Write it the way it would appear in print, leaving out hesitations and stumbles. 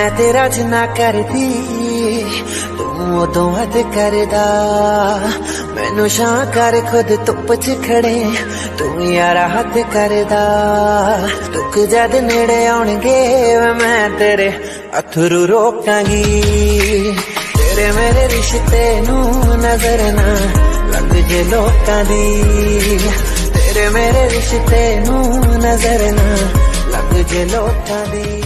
मैं तेरा जिन्ना करदी तू उदों हद करदा मैनू छां कर खुद धुप च खड़े तू यारा हद करदा दुख जद नेड़े आउणगे मैं तेरे अथरू रोकांगी तेरे मेरे रिश्ते नू नजर ना लग जे लोकां दी तेरे मेरे रिश्ते नू नजर ना लग जे लोकां दी।